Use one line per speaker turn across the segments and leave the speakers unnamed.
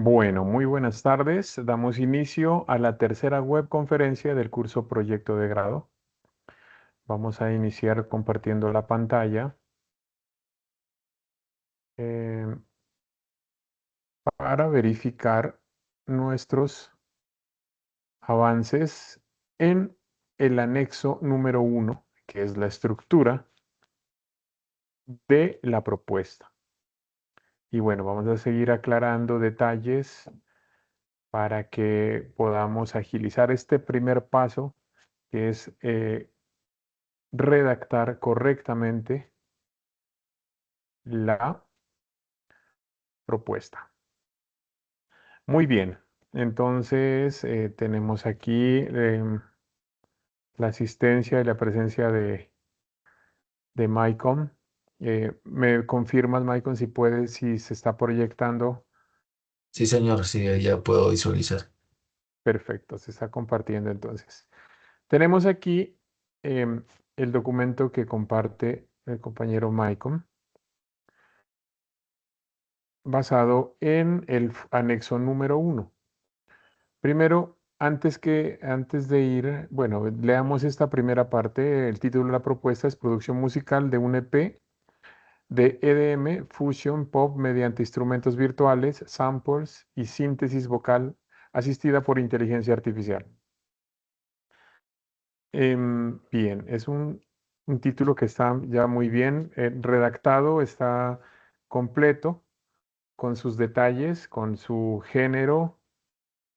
Bueno, muy buenas tardes. Damos inicio a la tercera webconferencia del curso Proyecto de Grado. Vamos a iniciar compartiendo la pantalla eh, para verificar nuestros avances en el anexo número 1, que es la estructura de la propuesta. Y bueno, vamos a seguir aclarando detalles para que podamos agilizar este primer paso, que es redactar correctamente la propuesta. Muy bien, entonces tenemos aquí la asistencia y la presencia de Maicon. ¿Me confirmas, Maicon, si puedes, si se está proyectando?
Sí, señor, sí, ya puedo visualizar.
Perfecto, se está compartiendo entonces. Tenemos aquí el documento que comparte el compañero Maicon, basado en el anexo número 1. Primero, antes de ir, bueno, leamos esta primera parte. El título de la propuesta es Producción musical de un EP de EDM, Fusion Pop mediante instrumentos virtuales, samples y síntesis vocal asistida por inteligencia artificial. Bien, es un título que está ya muy bien redactado, está completo con sus detalles, con su género,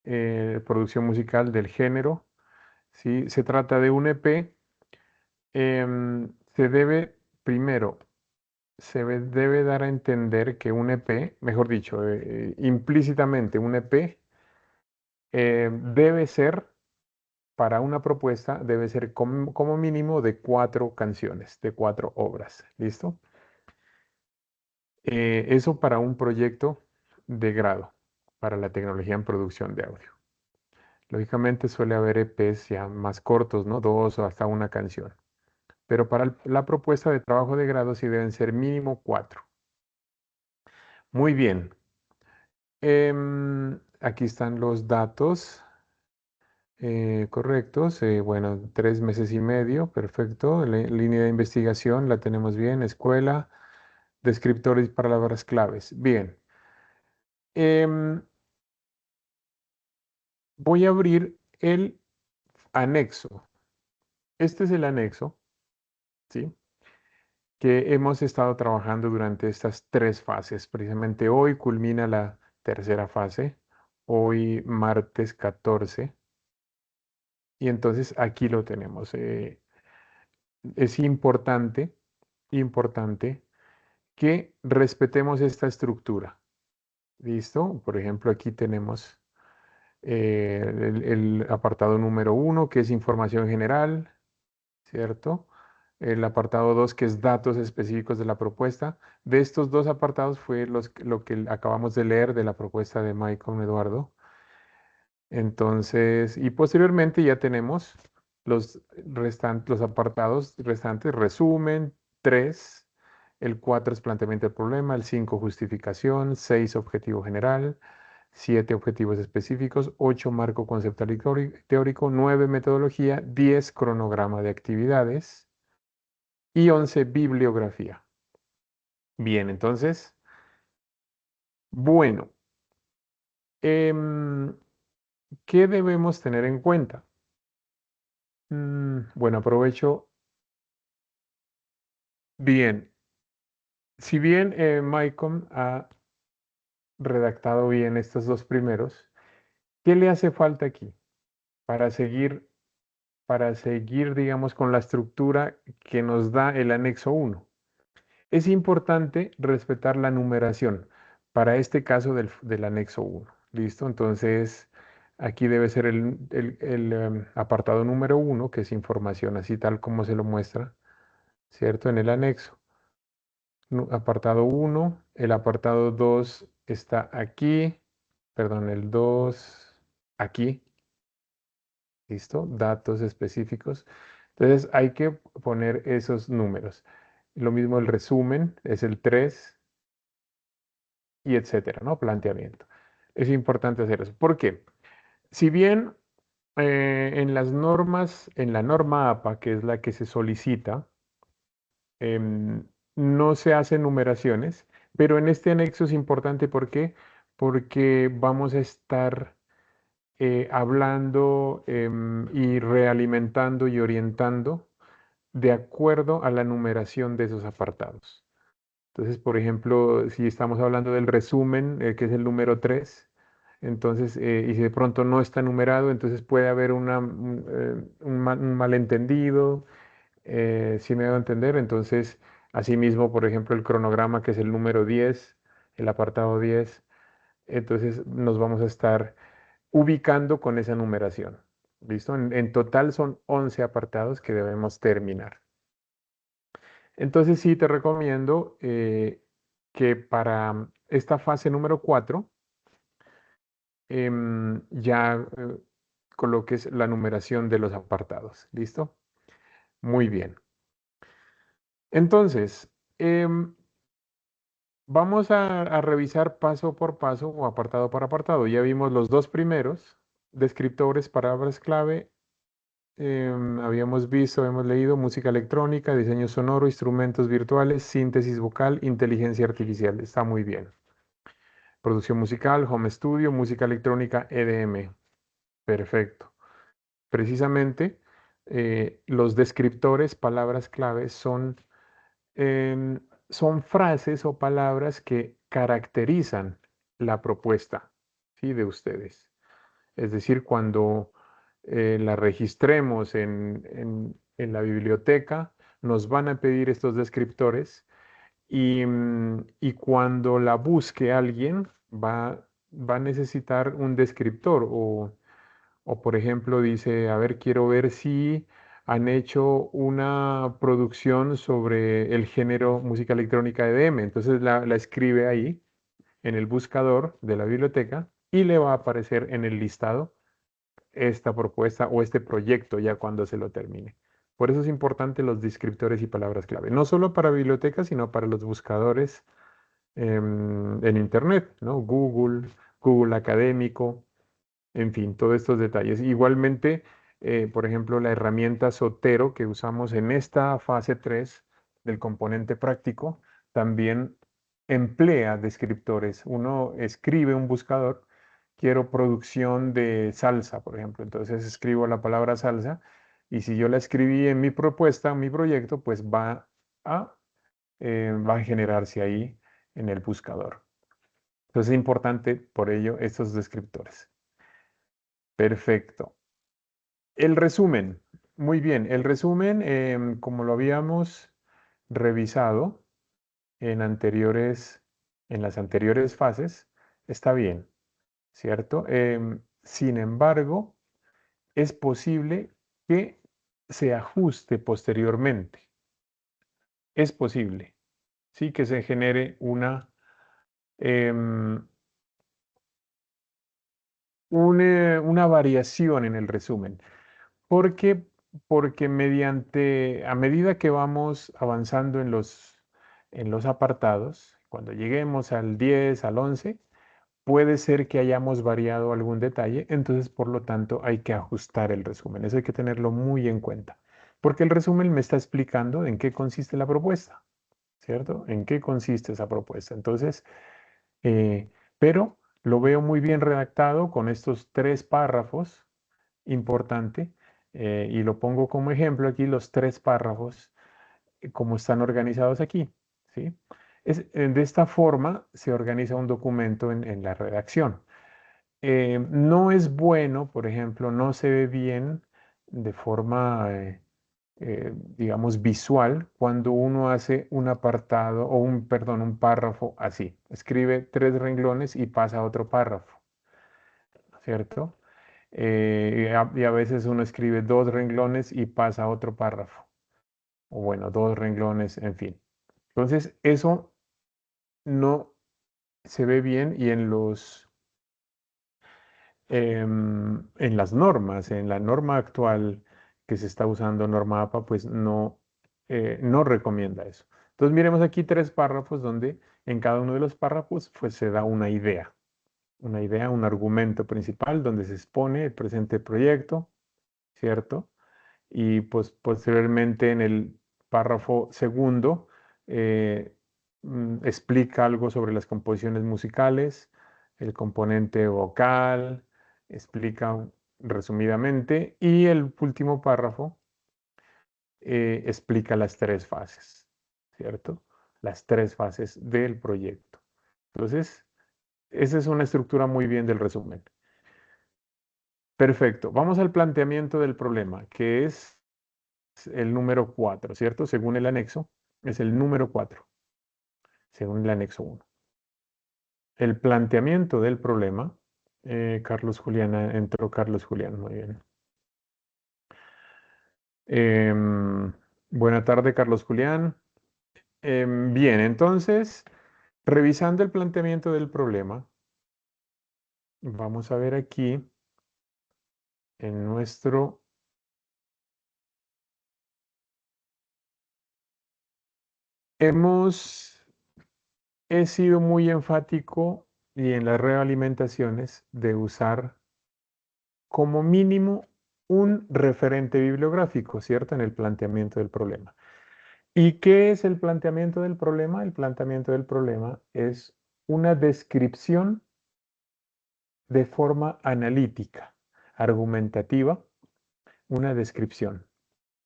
producción musical del género. ¿Sí? Se trata de un EP. Se debe, primero, debe dar a entender que un EP, mejor dicho, implícitamente un EP debe ser, para una propuesta, debe ser como mínimo de 4 canciones, de 4 obras. ¿Listo? Eso para un proyecto de grado, para la tecnología en producción de audio. Lógicamente suele haber EPs ya más cortos, ¿no? 2 o hasta 1 canción. Pero para la propuesta de trabajo de grado sí deben ser mínimo 4. Muy bien. Aquí están los datos correctos. Bueno, 3 meses y medio, perfecto. Línea de investigación la tenemos bien. Escuela, descriptores y palabras claves. Bien. Em, Voy a abrir el anexo. Este es el anexo, ¿sí? Que hemos estado trabajando durante estas 3 fases. Precisamente hoy culmina la tercera fase, hoy martes 14, y entonces aquí lo tenemos. Es importante que respetemos esta estructura. ¿Listo? Por ejemplo, aquí tenemos el apartado número 1, que es información general, ¿cierto? El apartado 2, que es datos específicos de la propuesta. De estos 2 apartados fue lo que acabamos de leer de la propuesta de Michael Eduardo. Entonces, y posteriormente ya tenemos los apartados restantes, resumen, 3, el 4 es planteamiento del problema, el 5 justificación, 6 objetivo general, 7 objetivos específicos, 8 marco conceptual y teórico, 9 metodología, 10 cronograma de actividades y 11 bibliografía. Bien, entonces, bueno, em, ¿qué debemos tener en cuenta? Bueno, aprovecho. Bien, si bien Maicon ha redactado bien estos 2 primeros, ¿qué le hace falta aquí para seguir, digamos, con la estructura que nos da el anexo 1? Es importante respetar la numeración para este caso del anexo 1. ¿Listo? Entonces, aquí debe ser el apartado número 1, que es información, así tal como se lo muestra, ¿cierto? En el anexo. Apartado 1, el apartado 2 está aquí, perdón, el 2 aquí, ¿listo? Datos específicos. Entonces hay que poner esos números. Lo mismo el resumen es el 3 y etcétera, ¿no? Planteamiento. Es importante hacer eso. ¿Por qué? Si bien en las normas, en la norma APA, que es la que se solicita, em, no se hacen numeraciones, pero en este anexo es importante. ¿Por qué? Porque vamos a estar hablando y realimentando y orientando de acuerdo a la numeración de esos apartados. Entonces, por ejemplo, si estamos hablando del resumen, que es el número 3, entonces, y si de pronto no está numerado, entonces puede haber un malentendido, si me debo entender. Entonces, asimismo, por ejemplo, el cronograma, que es el número 10, el apartado 10, entonces nos vamos a estar ubicando con esa numeración. ¿Listo? En total son 11 apartados que debemos terminar. Entonces sí te recomiendo que para esta fase número 4 ya coloques la numeración de los apartados. ¿Listo? Muy bien. Entonces, vamos a revisar paso por paso o apartado por apartado. Ya vimos los dos primeros, descriptores, palabras clave. Habíamos visto, hemos leído música electrónica, diseño sonoro, instrumentos virtuales, síntesis vocal, inteligencia artificial. Está muy bien. Producción musical, home studio, música electrónica, EDM. Perfecto. Precisamente los descriptores, palabras claves, son frases o palabras que caracterizan la propuesta, ¿sí? De ustedes. Es decir, cuando la registremos en la biblioteca, nos van a pedir estos descriptores y cuando la busque alguien, va a necesitar un descriptor o, por ejemplo, dice, a ver, quiero ver si han hecho una producción sobre el género música electrónica EDM. Entonces la escribe ahí en el buscador de la biblioteca y le va a aparecer en el listado esta propuesta o este proyecto ya cuando se lo termine. Por eso es importante los descriptores y palabras clave, no solo para bibliotecas, sino para los buscadores en Internet, ¿no? Google, Google Académico, en fin, todos estos detalles. Igualmente, por ejemplo, la herramienta Sotero que usamos en esta fase 3 del componente práctico, también emplea descriptores. Uno escribe un buscador, quiero producción de salsa, por ejemplo. Entonces escribo la palabra salsa y si yo la escribí en mi propuesta, en mi proyecto, pues a, va a generarse ahí en el buscador. Entonces es importante por ello estos descriptores. Perfecto. El resumen. Muy bien. El resumen, como lo habíamos revisado en las anteriores fases, está bien, ¿cierto? Sin embargo, es posible que se ajuste posteriormente. Es posible, sí, que se genere em, una variación en el resumen. ¿Por qué? Porque a medida que vamos avanzando en los apartados, cuando lleguemos al 10, al 11, puede ser que hayamos variado algún detalle, entonces por lo tanto hay que ajustar el resumen. Eso hay que tenerlo muy en cuenta, porque el resumen me está explicando en qué consiste la propuesta, ¿cierto? En qué consiste esa propuesta. Entonces, eh, pero lo veo muy bien redactado con estos 3 párrafos, importante, y lo pongo como ejemplo aquí, los 3 párrafos, como están organizados aquí, ¿sí? De esta forma se organiza un documento en la redacción. No es bueno, por ejemplo, no se ve bien de forma, digamos, visual cuando uno hace un apartado o perdón, un párrafo así. Escribe 3 renglones y pasa a otro párrafo, ¿cierto? Y a veces uno escribe 2 renglones y pasa a otro párrafo. O bueno, 2 renglones, en fin. Entonces, eso no se ve bien y en las normas, en la norma actual que se está usando, norma APA, pues no recomienda eso. Entonces miremos aquí 3 párrafos donde en cada uno de los párrafos pues se da una idea. una idea, un argumento principal donde se expone el presente proyecto, ¿cierto? Y pues posteriormente en el párrafo segundo explica algo sobre las composiciones musicales, el componente vocal, explica resumidamente, y el último párrafo explica las tres fases, ¿cierto? Las tres fases del proyecto. Entonces, esa es una estructura muy bien del resumen. Perfecto. Vamos al planteamiento del problema, que es el número 4, ¿cierto? Según el anexo, es el número 4, según el anexo 1. El planteamiento del problema, Carlos Julián, entró Carlos Julián, muy bien. Buena tarde, Carlos Julián. Bien, entonces, revisando el planteamiento del problema, vamos a ver aquí en nuestro... He sido muy enfático y en las realimentaciones de usar como mínimo un referente bibliográfico, ¿cierto? En el planteamiento del problema. ¿Y qué es el planteamiento del problema? El planteamiento del problema es una descripción de forma analítica, argumentativa, una descripción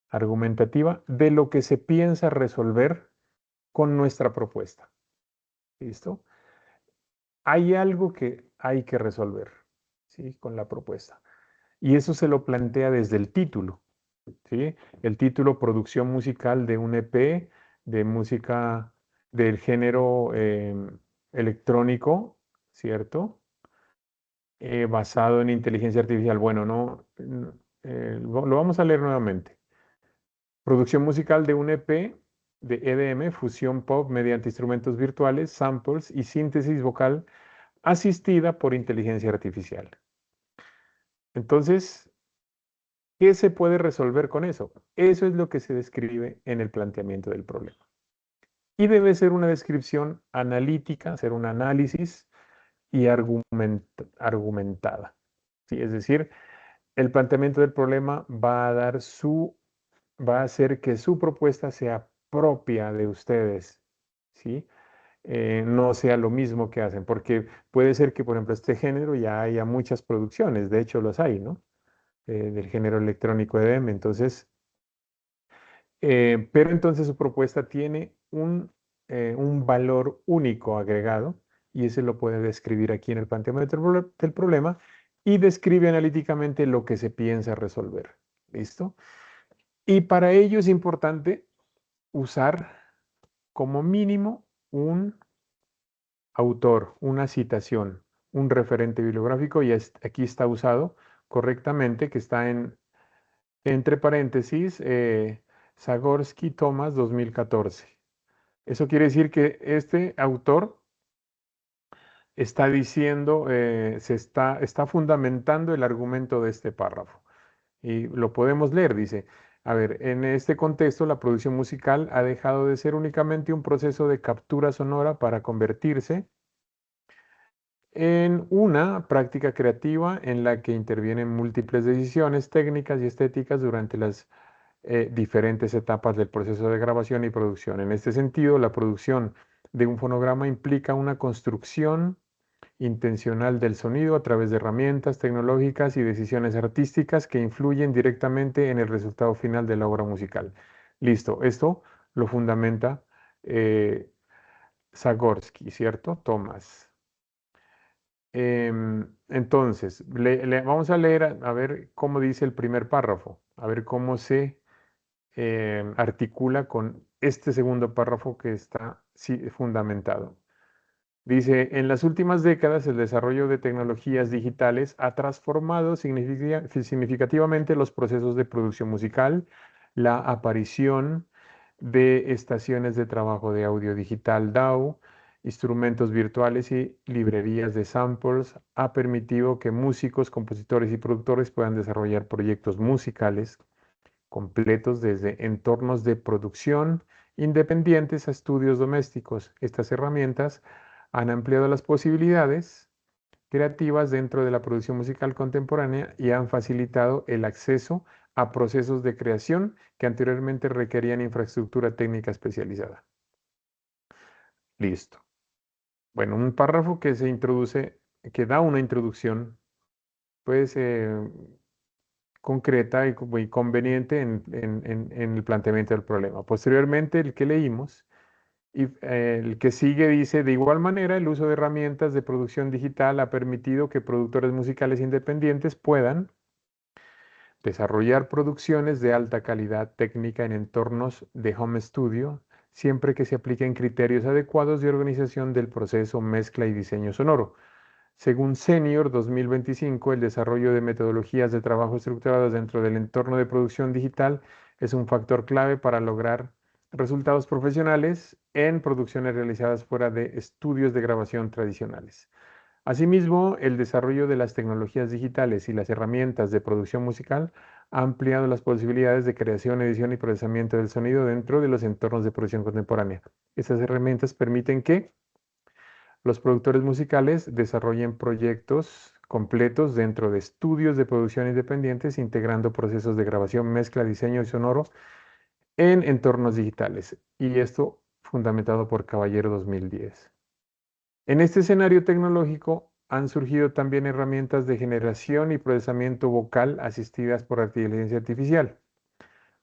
argumentativa de lo que se piensa resolver con nuestra propuesta. ¿Listo? Hay algo que hay que resolver, ¿sí? Con la propuesta. Y eso se lo plantea desde el título, ¿sí? El título, producción musical de un EP de música del género electrónico, ¿cierto? Basado en inteligencia artificial. Bueno, lo vamos a leer nuevamente. Producción musical de un EP de EDM, fusión pop mediante instrumentos virtuales, samples y síntesis vocal asistida por inteligencia artificial. Entonces, ¿qué se puede resolver con eso? Eso es lo que se describe en el planteamiento del problema. Y debe ser una descripción analítica, ser un análisis y argumentada. ¿Sí? Es decir, el planteamiento del problema va a hacer que su propuesta sea propia de ustedes, ¿sí? No sea lo mismo que hacen, porque puede ser que, por ejemplo, este género ya haya muchas producciones, de hecho los hay, ¿no? Del género electrónico EDM. Entonces, pero entonces su propuesta tiene un valor único agregado y ese lo puede describir aquí en el planteamiento del problema y describe analíticamente lo que se piensa resolver. ¿Listo? Y para ello es importante usar como mínimo un autor, una citación, un referente bibliográfico y aquí está usado correctamente, que está entre paréntesis, Zagorski Thomas 2014. Eso quiere decir que este autor está diciendo, está fundamentando el argumento de este párrafo. Y lo podemos leer, dice, a ver, en este contexto la producción musical ha dejado de ser únicamente un proceso de captura sonora para convertirse en una práctica creativa en la que intervienen múltiples decisiones técnicas y estéticas durante las diferentes etapas del proceso de grabación y producción. En este sentido, la producción de un fonograma implica una construcción intencional del sonido a través de herramientas tecnológicas y decisiones artísticas que influyen directamente en el resultado final de la obra musical. Listo, esto lo fundamenta Zagorski, ¿cierto? Tomás. Entonces, vamos a leer a ver cómo dice el primer párrafo, a ver cómo se articula con este segundo párrafo que está fundamentado. Dice, en las últimas décadas el desarrollo de tecnologías digitales ha transformado significativamente los procesos de producción musical, la aparición de estaciones de trabajo de audio digital DAW, instrumentos virtuales y librerías de samples ha permitido que músicos, compositores y productores puedan desarrollar proyectos musicales completos desde entornos de producción independientes a estudios domésticos. Estas herramientas han ampliado las posibilidades creativas dentro de la producción musical contemporánea y han facilitado el acceso a procesos de creación que anteriormente requerían infraestructura técnica especializada. Listo. Bueno, un párrafo que se introduce, que da una introducción, pues, concreta y conveniente en el planteamiento del problema. Posteriormente, el que leímos, y el que sigue dice, de igual manera, el uso de herramientas de producción digital ha permitido que productores musicales independientes puedan desarrollar producciones de alta calidad técnica en entornos de home studio, siempre que se apliquen criterios adecuados de organización del proceso, mezcla y diseño sonoro. Según Senior 2025, el desarrollo de metodologías de trabajo estructuradas dentro del entorno de producción digital es un factor clave para lograr resultados profesionales en producciones realizadas fuera de estudios de grabación tradicionales. Asimismo, el desarrollo de las tecnologías digitales y las herramientas de producción musical ha ampliado las posibilidades de creación, edición y procesamiento del sonido dentro de los entornos de producción contemporánea. Estas herramientas permiten que los productores musicales desarrollen proyectos completos dentro de estudios de producción independientes, integrando procesos de grabación, mezcla, diseño y sonoro en entornos digitales. Y esto fundamentado por Caballero 2010. En este escenario tecnológico han surgido también herramientas de generación y procesamiento vocal asistidas por inteligencia artificial,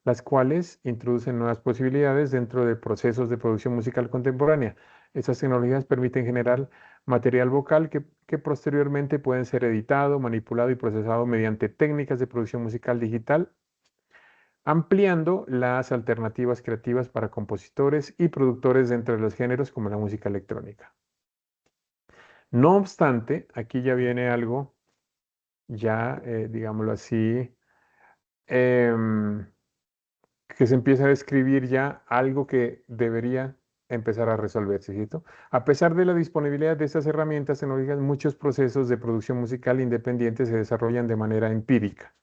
las cuales introducen nuevas posibilidades dentro de procesos de producción musical contemporánea. Estas tecnologías permiten generar material vocal que posteriormente pueden ser editado, manipulado y procesado mediante técnicas de producción musical digital, ampliando las alternativas creativas para compositores y productores dentro de los géneros como la música electrónica. No obstante, aquí ya viene algo, ya, digámoslo así, em, que se empieza a describir ya algo que debería empezar a resolverse, ¿cierto? A pesar de la disponibilidad de estas herramientas tecnológicas, muchos procesos de producción musical independiente se desarrollan de manera empírica.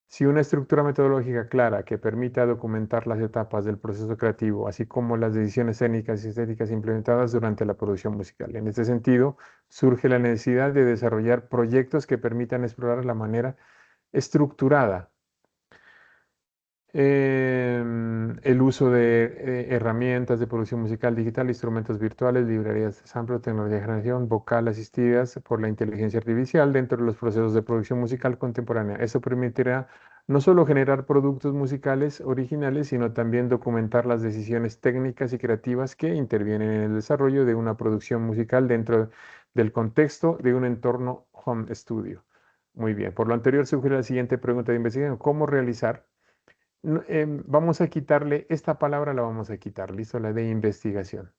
Si una estructura metodológica clara que permita documentar las etapas del proceso creativo, así como las decisiones técnicas y estéticas implementadas durante la producción musical. En este sentido, surge la necesidad de desarrollar proyectos que permitan explorar la manera estructurada el uso de herramientas de producción musical digital, instrumentos virtuales, librerías de sample, tecnología de generación vocal asistidas por la inteligencia artificial dentro de los procesos de producción musical contemporánea. Esto permitirá no solo generar productos musicales originales, sino también documentar las decisiones técnicas y creativas que intervienen en el desarrollo de una producción musical dentro del contexto de un entorno home studio. Muy bien, por lo anterior sugiere la siguiente pregunta de investigación: ¿cómo realizar? Vamos a quitarle, esta palabra la vamos a quitar, listo, la de investigación.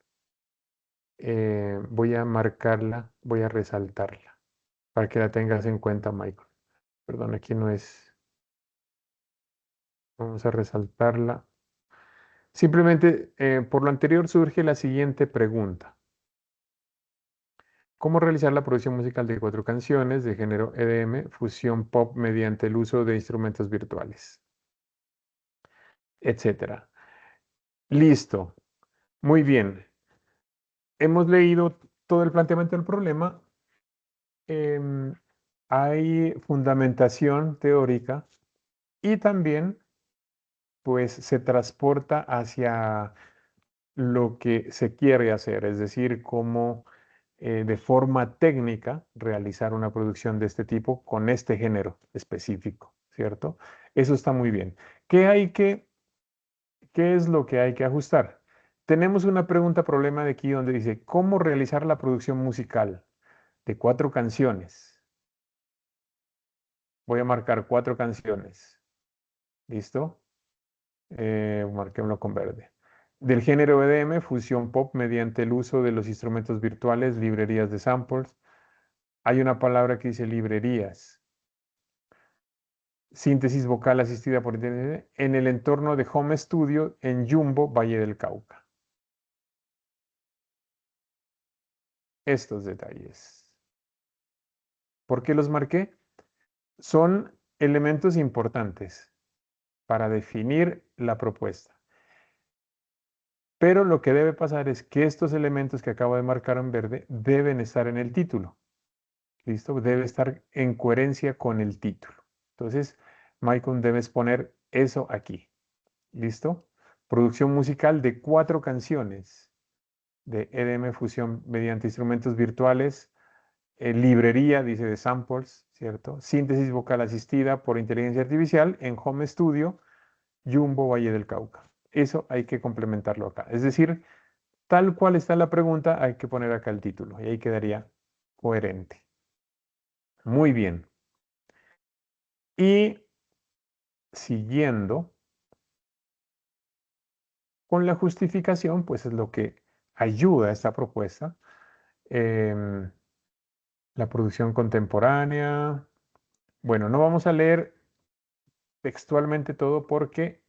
Voy a marcarla, voy a resaltarla, para que la tengas en cuenta, Michael. Perdón, aquí no es. Vamos a resaltarla. Simplemente, por lo anterior surge la siguiente pregunta. ¿Cómo realizar la producción musical de 4 canciones de género EDM, fusión pop mediante el uso de instrumentos virtuales, etcétera? Listo. Muy bien. Hemos leído todo el planteamiento del problema. Em, Hay fundamentación teórica y también pues se transporta hacia lo que se quiere hacer, es decir, cómo de forma técnica realizar una producción de este tipo con este género específico, ¿cierto? Eso está muy bien. ¿Qué hay que, qué es lo que hay que ajustar? Tenemos una pregunta problema de aquí donde dice, ¿cómo realizar la producción musical de 4 canciones? Voy a marcar 4 canciones. ¿Listo? Marquémoslo con verde. Del género EDM, fusión pop mediante el uso de los instrumentos virtuales, librerías de samples. Hay una palabra que dice librerías. Síntesis vocal asistida por internet en el entorno de Home Studio en Jumbo, Valle del Cauca. Estos detalles. ¿Por qué los marqué? Son elementos importantes para definir la propuesta. Pero lo que debe pasar es que estos elementos que acabo de marcar en verde deben estar en el título. ¿Listo? Debe estar en coherencia con el título. Entonces, Maicon, debes poner eso aquí. ¿Listo? Producción musical de 4 canciones de EDM Fusión mediante instrumentos virtuales, librería, dice, de samples, ¿cierto? Síntesis vocal asistida por inteligencia artificial en Home Studio, Jumbo Valle del Cauca. Eso hay que complementarlo acá. Es decir, tal cual está la pregunta, hay que poner acá el título y ahí quedaría coherente. Muy bien. Y siguiendo con la justificación, pues es lo que ayuda a esta propuesta. Em, la producción contemporánea. Bueno, no vamos a leer textualmente todo porque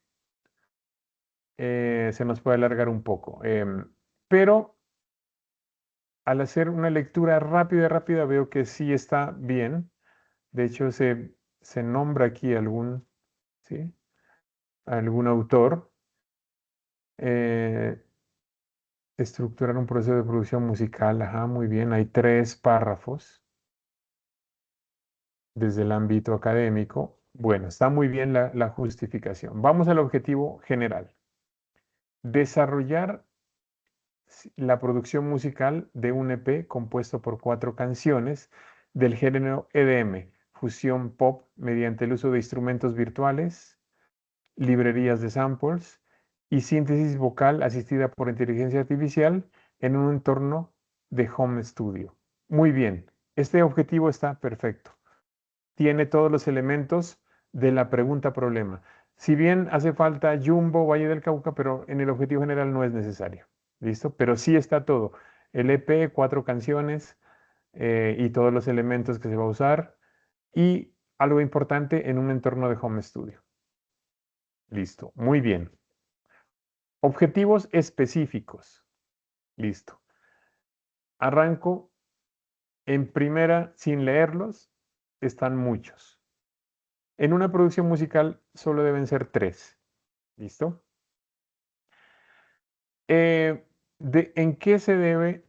se nos puede alargar un poco. Pero al hacer una lectura rápida, veo que sí está bien. De hecho, se nombra aquí algún, ¿sí? Algún autor. Eh, estructurar un proceso de producción musical, ajá, muy bien. Hay 3 párrafos desde el ámbito académico. Bueno, está muy bien la justificación. Vamos al objetivo general. Desarrollar la producción musical de un EP compuesto por 4 canciones del género EDM, fusión pop mediante el uso de instrumentos virtuales, librerías de samples y síntesis vocal asistida por inteligencia artificial en un entorno de home studio. Muy bien, este objetivo está perfecto. Tiene todos los elementos de la pregunta problema. Si bien hace falta Jumbo, Valle del Cauca, pero en el objetivo general no es necesario. ¿Listo? Pero sí está todo. El EP, 4 canciones y todos los elementos que se va a usar. Y algo importante en un entorno de home studio. Listo. Muy bien. Objetivos específicos. Listo. Arranco en primera sin leerlos. Están muchos. En una producción musical solo deben ser 3. ¿Listo? ¿En qué se debe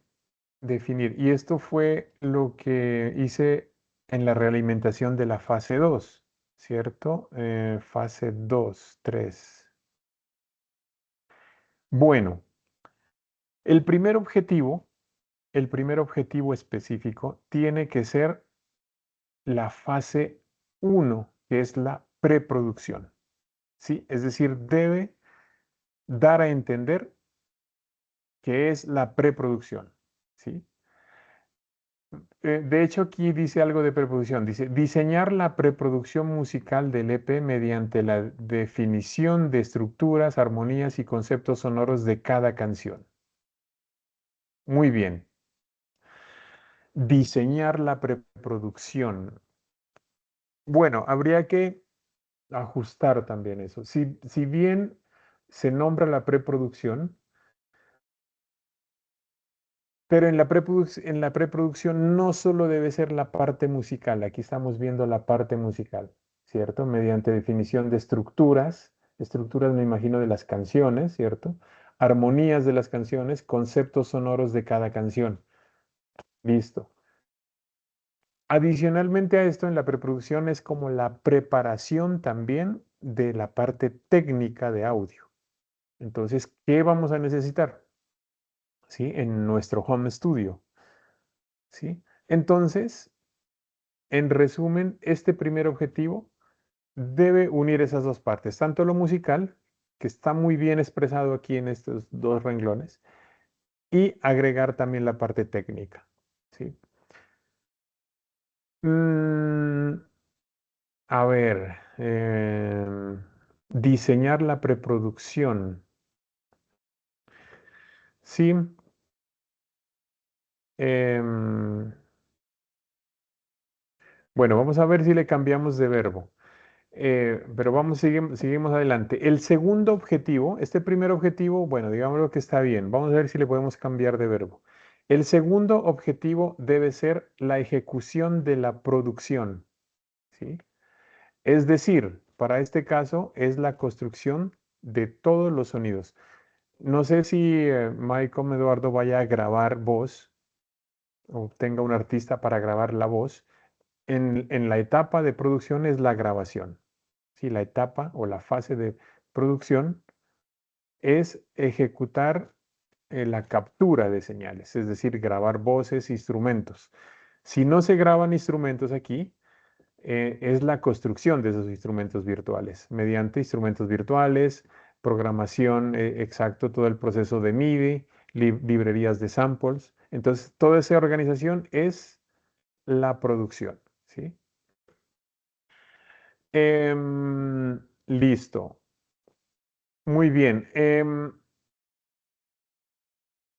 definir? Y esto fue lo que hice en la realimentación de la fase 2, ¿cierto? Fase 2, 3. Bueno, el primer objetivo, el primer objetivo específico tiene que ser la fase 1, que es la preproducción, ¿sí? Es decir, debe dar a entender que es la preproducción, ¿sí? De hecho, aquí dice algo de preproducción. Dice, diseñar la preproducción musical del EP mediante la definición de estructuras, armonías y conceptos sonoros de cada canción. Muy bien. Diseñar la preproducción. Bueno, habría que ajustar también eso. Si bien se nombra la preproducción, pero en la preproducción no solo debe ser la parte musical, aquí estamos viendo la parte musical, ¿cierto? Mediante definición de estructuras, estructuras me imagino de las canciones, ¿cierto? Armonías de las canciones, conceptos sonoros de cada canción. Listo. Adicionalmente a esto, en la preproducción es como la preparación también de la parte técnica de audio. Entonces, ¿qué vamos a necesitar? ¿Sí? En nuestro home studio. ¿Sí? Entonces, en resumen, este primer objetivo debe unir esas 2 partes, tanto lo musical, que está muy bien expresado aquí en estos 2 renglones, y agregar también la parte técnica. ¿Sí? Mm, a ver, diseñar la preproducción. Sí. em, bueno, vamos a ver si le cambiamos de verbo. Pero seguimos adelante. El segundo objetivo, este primer objetivo, bueno, digámoslo que está bien. Vamos a ver si le podemos cambiar de verbo. El segundo objetivo debe ser la ejecución de la producción, ¿sí? Es decir, para este caso es la construcción de todos los sonidos. No sé si Michael Eduardo vaya a grabar voz o tenga un artista para grabar la voz, en la etapa de producción es la grabación. ¿Sí? La etapa o la fase de producción es ejecutar la captura de señales, es decir, grabar voces, instrumentos. Si no se graban instrumentos aquí, es la construcción de esos instrumentos virtuales, mediante instrumentos virtuales, programación, exacto, todo el proceso de MIDI, librerías de samples. Entonces, toda esa organización es la producción, ¿sí? Listo. Muy bien.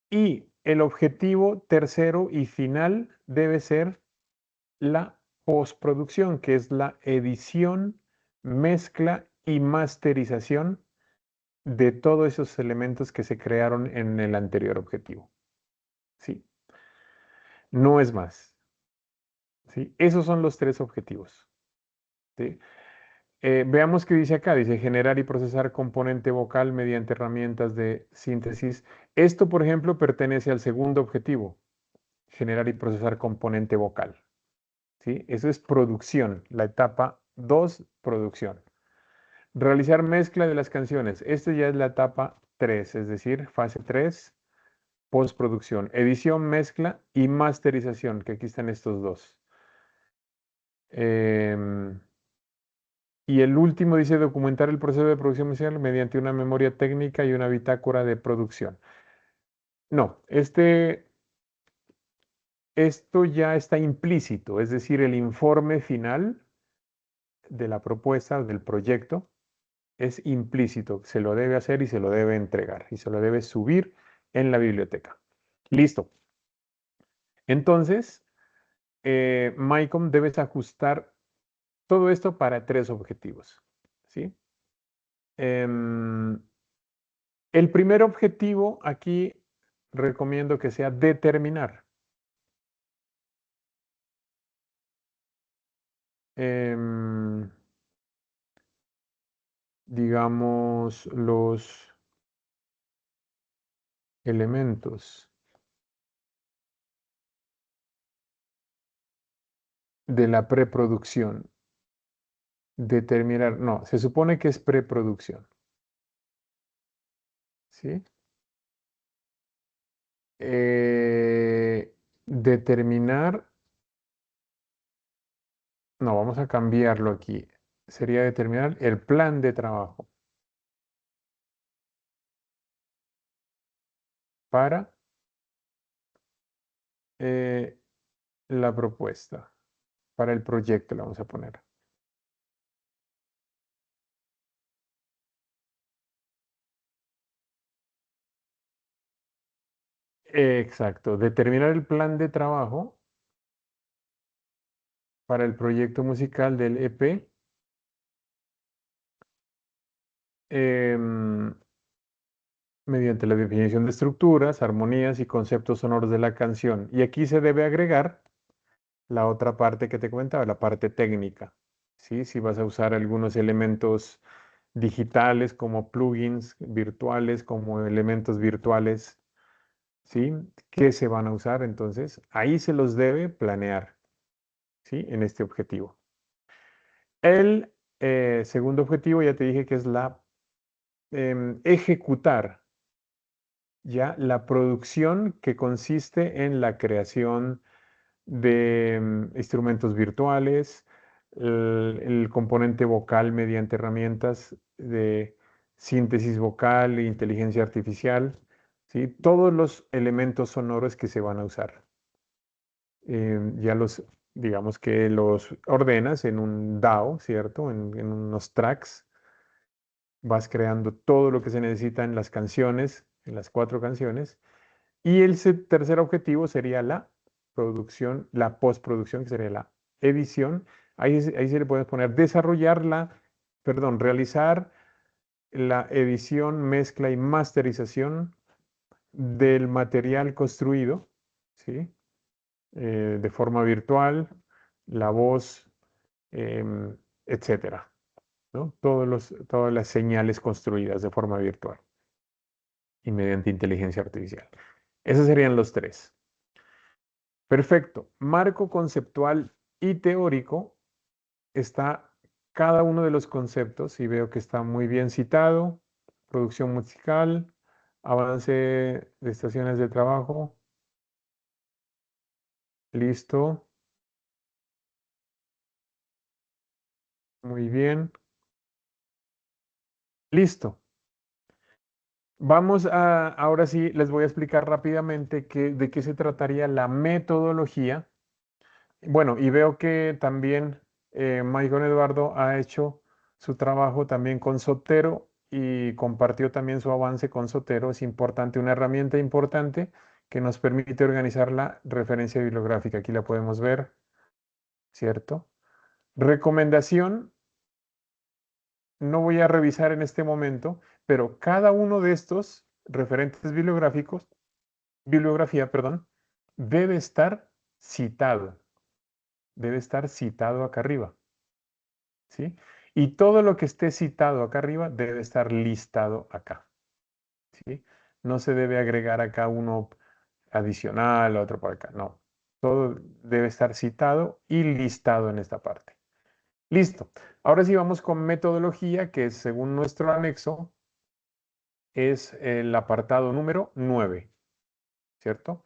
Y el objetivo tercero y final debe ser la postproducción, que es la edición, mezcla y masterización de todos esos elementos que se crearon en el anterior objetivo. Sí, no es más. ¿Sí? Esos son los tres objetivos. ¿Sí? Veamos qué dice acá. Dice generar y procesar componente vocal mediante herramientas de síntesis. Esto, por ejemplo, pertenece al segundo objetivo, generar y procesar componente vocal. ¿Sí? Eso es producción, la etapa 2, producción. Realizar mezcla de las canciones. Esta ya es la etapa 3, es decir, fase 3, postproducción. Edición, mezcla y masterización, que aquí están estos dos. Y el último dice documentar el proceso de producción musical mediante una memoria técnica y una bitácora de producción. No, esto ya está implícito, es decir, el informe final de la propuesta, del proyecto, es implícito, se lo debe hacer y se lo debe entregar y se lo debe subir en la biblioteca. Listo. Entonces, MyCom debes ajustar todo esto para tres objetivos. ¿Sí? Em, el primer objetivo aquí recomiendo que sea determinar. Em, digamos, los elementos de la preproducción. Determinar, no, se supone que es preproducción. ¿Sí? Determinar, no, vamos a cambiarlo aquí. Sería determinar el plan de trabajo para eh, la propuesta, para el proyecto, le vamos a poner. Exacto, determinar el plan de trabajo para el proyecto musical del EP. Mediante la definición de estructuras, armonías y conceptos sonoros de la canción. Y aquí se debe agregar la otra parte que te comentaba, la parte técnica. ¿Sí? Si vas a usar algunos elementos digitales como plugins virtuales, como elementos virtuales, ¿sí? ¿Qué se van a usar? Entonces, ahí se los debe planear, ¿sí? En este objetivo. El segundo objetivo, ya te dije que es la ejecutar ya la producción que consiste en la creación de instrumentos virtuales, el componente vocal mediante herramientas de síntesis vocal e inteligencia artificial, ¿sí? Todos los elementos sonoros que se van a usar. Ya digamos que los ordenas en un DAW, ¿cierto? En unos tracks. Vas creando todo lo que se necesita en las canciones, en las 4 canciones. Y el tercer objetivo sería la producción, la postproducción, que sería la edición. Ahí se le puede poner realizar la edición, mezcla y masterización del material construido, ¿sí? De forma virtual, la voz, etcétera, ¿no? Todas las señales construidas de forma virtual y mediante inteligencia artificial. Esos serían los tres. Perfecto. Marco conceptual y teórico está cada uno de los conceptos y veo que está muy bien citado. Producción musical, avance de estaciones de trabajo. Listo. Muy bien. Listo. Ahora sí, les voy a explicar rápidamente de qué se trataría la metodología. Bueno, y veo que también Maicon Eduardo ha hecho su trabajo también con Zotero y compartió también su avance con Zotero. Es importante, una herramienta importante que nos permite organizar la referencia bibliográfica. Aquí la podemos ver, ¿cierto? Recomendación, no voy a revisar en este momento, pero cada uno de estos referentes bibliográficos, bibliografía, perdón, debe estar citado. Debe estar citado acá arriba. ¿Sí? Y todo lo que esté citado acá arriba debe estar listado acá. ¿Sí? No se debe agregar acá uno adicional, otro por acá. No. Todo debe estar citado y listado en esta parte. Listo. Ahora sí vamos con metodología, que según nuestro anexo es el apartado número 9, ¿cierto?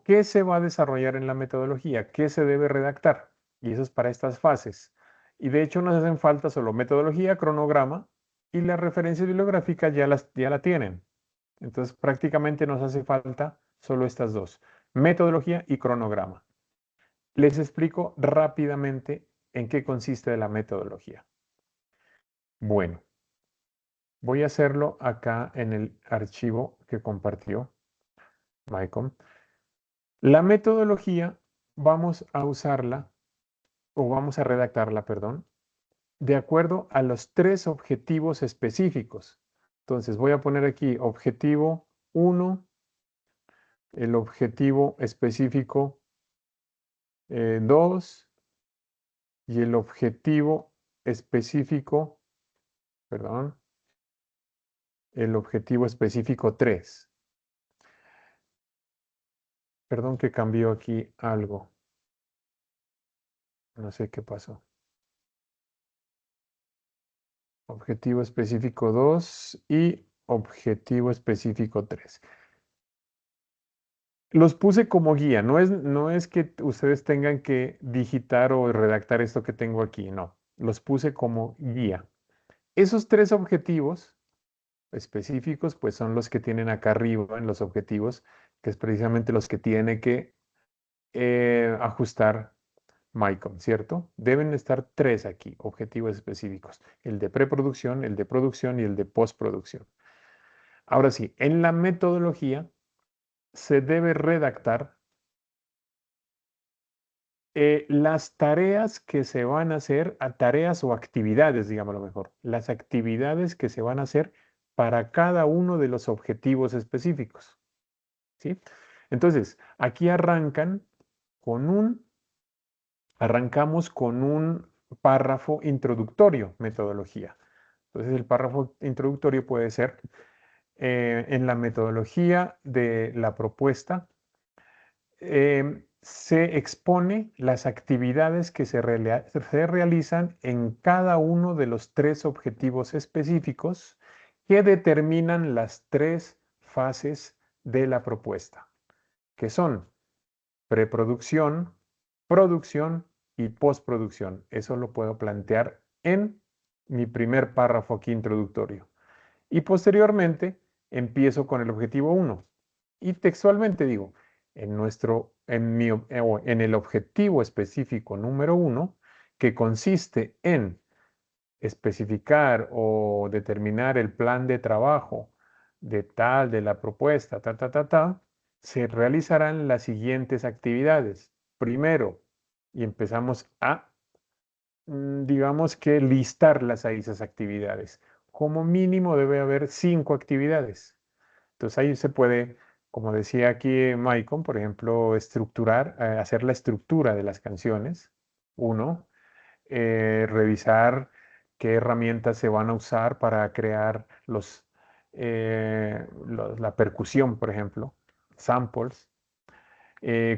¿Qué se va a desarrollar en la metodología? ¿Qué se debe redactar? Y eso es para estas fases. Y de hecho nos hacen falta solo metodología, cronograma y la referencia bibliográfica ya la tienen. Entonces prácticamente nos hace falta solo estas dos, metodología y cronograma. Les explico rápidamente en qué consiste la metodología. Bueno, voy a hacerlo acá en el archivo que compartió Maicon. La metodología vamos a usarla o vamos a redactarla, perdón, de acuerdo a los tres objetivos específicos. Entonces voy a poner aquí objetivo 1, el objetivo específico 2 y el objetivo específico, perdón, el objetivo específico 3. Perdón que cambió aquí algo. No sé qué pasó. Objetivo específico 2 y objetivo específico 3. Los puse como guía, no es que ustedes tengan que digitar o redactar esto que tengo aquí, no, los puse como guía. Esos tres objetivos específicos, pues son los que tienen acá arriba en los objetivos, que es precisamente los que tiene que ajustar Maicon, ¿cierto? Deben estar tres aquí, objetivos específicos, el de preproducción, el de producción y el de postproducción. Ahora sí, en la metodología se debe redactar las tareas que se van a hacer, tareas o actividades, digámoslo mejor, las actividades que se van a hacer para cada uno de los objetivos específicos, ¿sí? Entonces, aquí arrancamos con un párrafo introductorio, metodología. Entonces, el párrafo introductorio puede ser en la metodología de la propuesta se expone las actividades que se realizan en cada uno de los tres objetivos específicos que determinan las tres fases de la propuesta, que son preproducción, producción y postproducción. Eso lo puedo plantear en mi primer párrafo aquí introductorio. Y posteriormente empiezo con el objetivo 1. Y textualmente digo, en el objetivo específico número 1, que consiste en especificar o determinar el plan de trabajo de la propuesta, se realizarán las siguientes actividades. Primero, y empezamos a, digamos que listarlas a esas actividades. Como mínimo debe haber 5 actividades. Entonces ahí se puede, como decía aquí Maicon, por ejemplo, hacer la estructura de las canciones. Uno, revisar qué herramientas se van a usar para crear la percusión, por ejemplo, samples.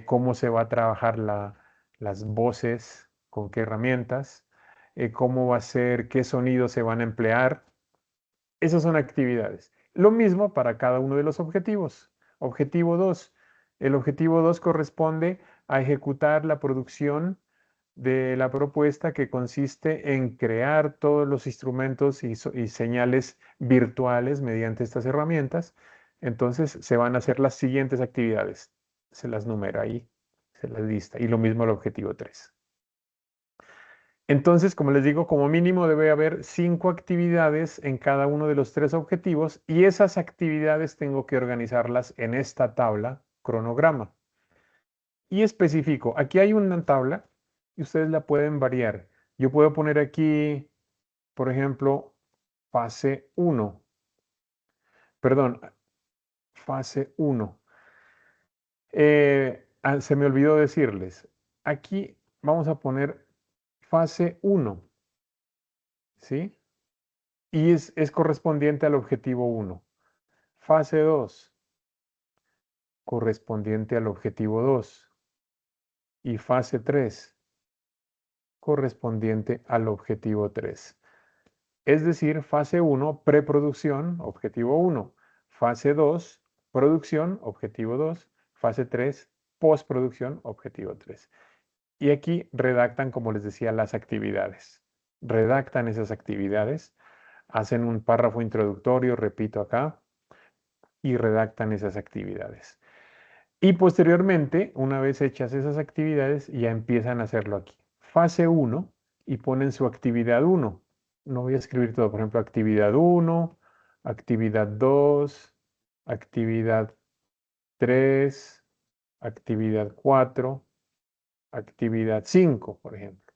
cómo se va a trabajar las voces, con qué herramientas, cómo va a ser, qué sonidos se van a emplear. Esas son actividades. Lo mismo para cada uno de los objetivos. Objetivo 2. El objetivo 2 corresponde a ejecutar la producción de la propuesta, que consiste en crear todos los instrumentos y señales virtuales mediante estas herramientas. Entonces se van a hacer las siguientes actividades. Se las numera ahí, se las lista. Y lo mismo el objetivo 3. Entonces, como les digo, como mínimo debe haber 5 actividades en cada uno de los 3 objetivos, y esas actividades tengo que organizarlas en esta tabla cronograma. Y especifico, aquí hay una tabla y ustedes la pueden variar. Yo puedo poner aquí, por ejemplo, fase 1, perdón, fase 1. Se me olvidó decirles, aquí vamos a poner fase 1, ¿sí? Y es correspondiente al objetivo 1. Fase 2, correspondiente al objetivo 2. Y fase 3, correspondiente al objetivo 3. Es decir, fase 1, preproducción, objetivo 1. Fase 2, producción, objetivo 2. Fase 3, postproducción, objetivo 3. Y aquí redactan, como les decía, las actividades. Redactan esas actividades, hacen un párrafo introductorio, repito acá, y redactan esas actividades. Y posteriormente, una vez hechas esas actividades, ya empiezan a hacerlo aquí. Fase 1, y ponen su actividad 1. No voy a escribir todo, por ejemplo, actividad 1, actividad 2, actividad 3, actividad 4, actividad 5, por ejemplo.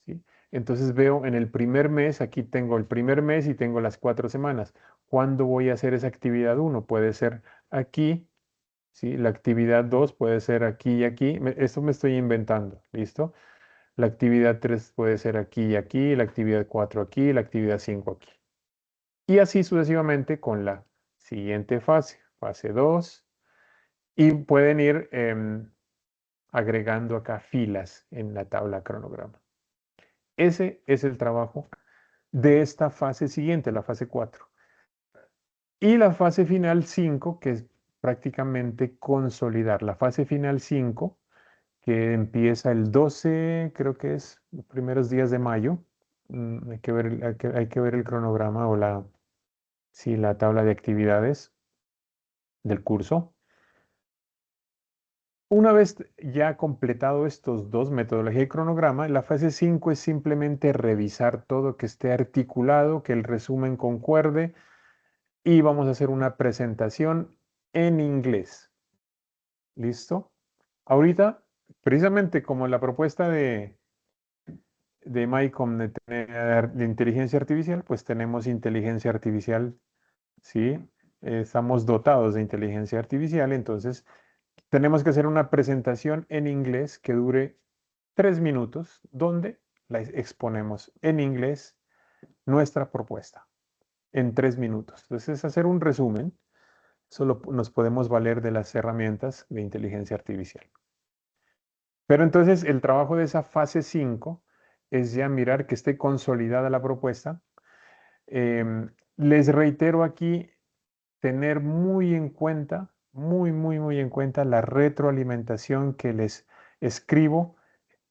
¿Sí? Entonces veo en el primer mes, aquí tengo el primer mes y tengo las 4 semanas. ¿Cuándo voy a hacer esa actividad 1? Puede ser aquí. ¿Sí? La actividad 2 puede ser aquí y aquí. Esto me estoy inventando, ¿listo? La actividad 3 puede ser aquí y aquí, la actividad 4 aquí, la actividad 5 aquí. Y así sucesivamente con la siguiente fase, fase 2. Y pueden ir agregando acá filas en la tabla cronograma. Ese es el trabajo de esta fase siguiente, la fase 4. Y la fase final 5, que es prácticamente consolidar. La fase final 5, que empieza el 12, creo que es los primeros días de mayo. Hay que ver, hay que ver el cronograma o sí, la tabla de actividades del curso. Una vez ya completado estos dos, metodología y cronograma, la fase 5 es simplemente revisar todo, que esté articulado, que el resumen concuerde, y vamos a hacer una presentación en inglés. ¿Listo? Ahorita, precisamente como la propuesta de MyCom de inteligencia artificial, pues tenemos inteligencia artificial, ¿sí? Estamos dotados de inteligencia artificial, entonces tenemos que hacer una presentación en inglés que dure 3 minutos, donde la exponemos en inglés nuestra propuesta en 3 minutos. Entonces, es hacer un resumen. Solo nos podemos valer de las herramientas de inteligencia artificial. Pero entonces el trabajo de esa fase 5 es ya mirar que esté consolidada la propuesta. Les reitero aquí, tener muy en cuenta, muy en cuenta la retroalimentación que les escribo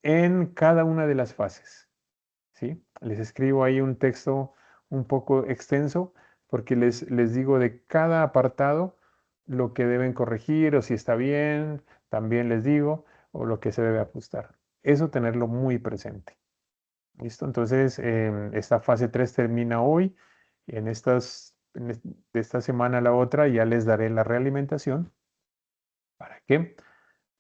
en cada una de las fases. ¿Sí? Les escribo ahí un texto un poco extenso, porque les digo de cada apartado lo que deben corregir, o si está bien, también les digo, o lo que se debe ajustar. Eso tenerlo muy presente. ¿Listo? Entonces, esta fase 3 termina hoy. De esta semana a la otra ya les daré la realimentación para que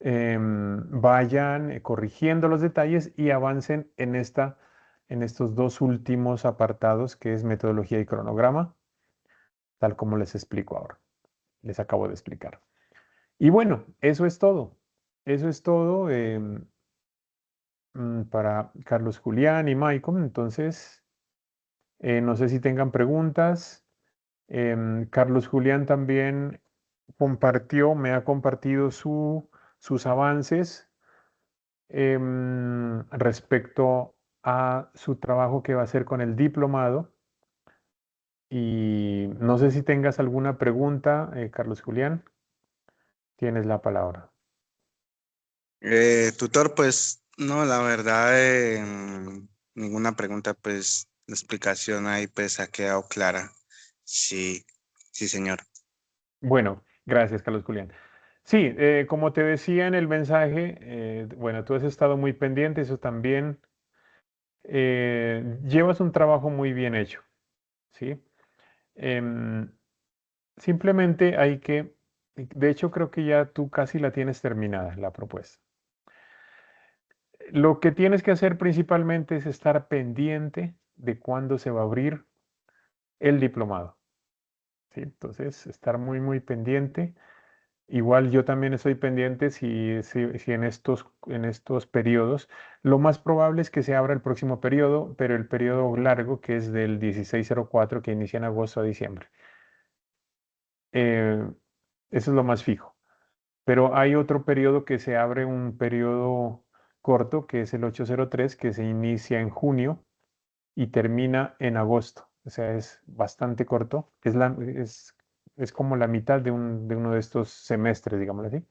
vayan corrigiendo los detalles y avancen en estos dos últimos apartados, que es metodología y cronograma, tal como les explico ahora. Les acabo de explicar. Y bueno, eso es todo. Eso es todo para Carlos Julián y Maicon. Entonces, no sé si tengan preguntas. Carlos Julián también me ha compartido sus avances respecto a su trabajo que va a hacer con el diplomado. Y no sé si tengas alguna pregunta, Carlos Julián, tienes la palabra.
Tutor, pues no, la verdad, ninguna pregunta, pues la explicación ahí pues ha quedado clara. Sí, sí, señor.
Bueno, gracias, Carlos Julián. Sí, como te decía en el mensaje, bueno, tú has estado muy pendiente, eso también. Llevas un trabajo muy bien hecho, ¿sí? Em, simplemente hay que, de hecho creo que ya tú casi la tienes terminada, la propuesta. Lo que tienes que hacer principalmente es estar pendiente de cuándo se va a abrir el diplomado, ¿sí? Entonces, estar muy pendiente. Igual yo también estoy pendiente si en estos periodos, lo más probable es que se abra el próximo periodo, pero el periodo largo que es del 1604 que inicia en agosto a diciembre. Eh, eso es lo más fijo. Pero hay otro periodo que se abre, un periodo corto, que es el 803 que se inicia en junio y termina en agosto. O sea, es bastante corto. Es como la mitad de uno de estos semestres, digámoslo así.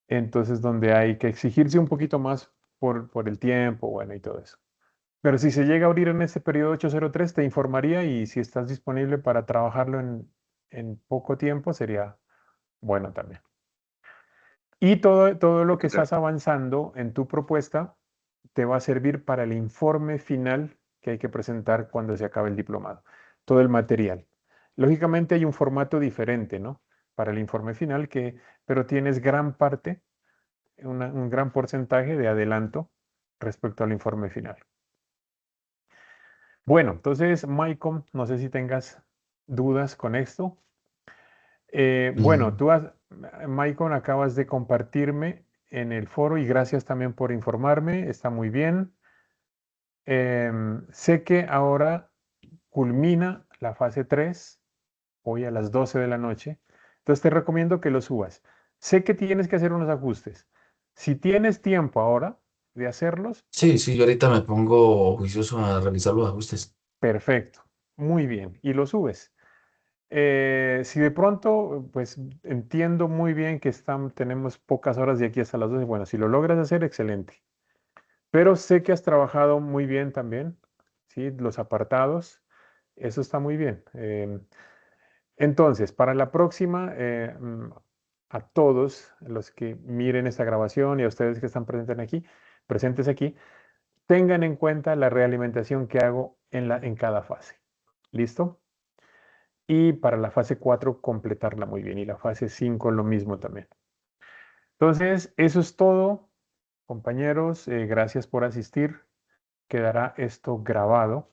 Entonces, donde hay que exigirse un poquito más por el tiempo, bueno, y todo eso. Pero si se llega a abrir en este periodo 803, te informaría y si estás disponible para trabajarlo en poco tiempo, sería bueno también. Y todo lo que
Tutor.
estás avanzando en tu propuesta te va a servir para el informe final que hay que presentar cuando se acabe el diplomado. Todo el material. Lógicamente hay un formato diferente, ¿no? Para el informe final, pero tienes gran parte, un gran porcentaje de adelanto respecto al informe final. Bueno, entonces, Maicon, no sé si tengas dudas con esto. Bueno,
Mm,
Maicon, acabas de compartirme en el foro y gracias también por informarme, está muy bien. Sé que ahora culmina la fase 3 hoy a las 12 de la noche, entonces te recomiendo que lo subas. Sé que tienes que hacer unos ajustes. Si tienes tiempo ahora de hacerlos,
sí, sí, yo ahorita me pongo juicioso a revisar los ajustes.
perfecto, muy bien, y lo subes. Si de pronto, pues entiendo muy bien que tenemos pocas horas de aquí hasta las 12. Bueno, si lo logras hacer, excelente. Pero sé que has trabajado muy bien también, ¿sí? Los apartados, eso está muy bien. Entonces, para la próxima, a todos los que miren esta grabación y a ustedes que están presentes aquí, tengan en cuenta la realimentación que hago en cada fase. ¿Listo? Y para la fase 4 completarla muy bien. Y la fase 5 lo mismo también. Entonces, eso es todo, compañeros. Gracias por asistir. Quedará esto grabado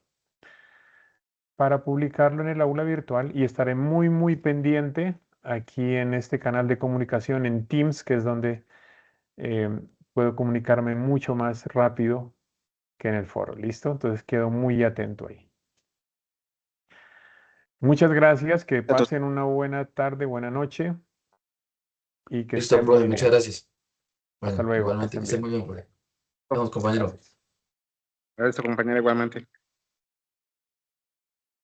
para publicarlo en el aula virtual y estaré muy pendiente aquí en este canal de comunicación en Teams, que es donde eh, puedo comunicarme mucho más rápido que en el foro. ¿Listo? Entonces quedo muy atento ahí. Muchas gracias, que pasen una buena tarde, buena noche y que
Listo,
estén
profe,
muy
muchas
bien.
gracias.
Hasta
Bueno,
luego, que
igualmente, que
estén
esté
bien.
muy bien, profe. Vamos, compañero.
Gracias.
Gracias, compañero, igualmente.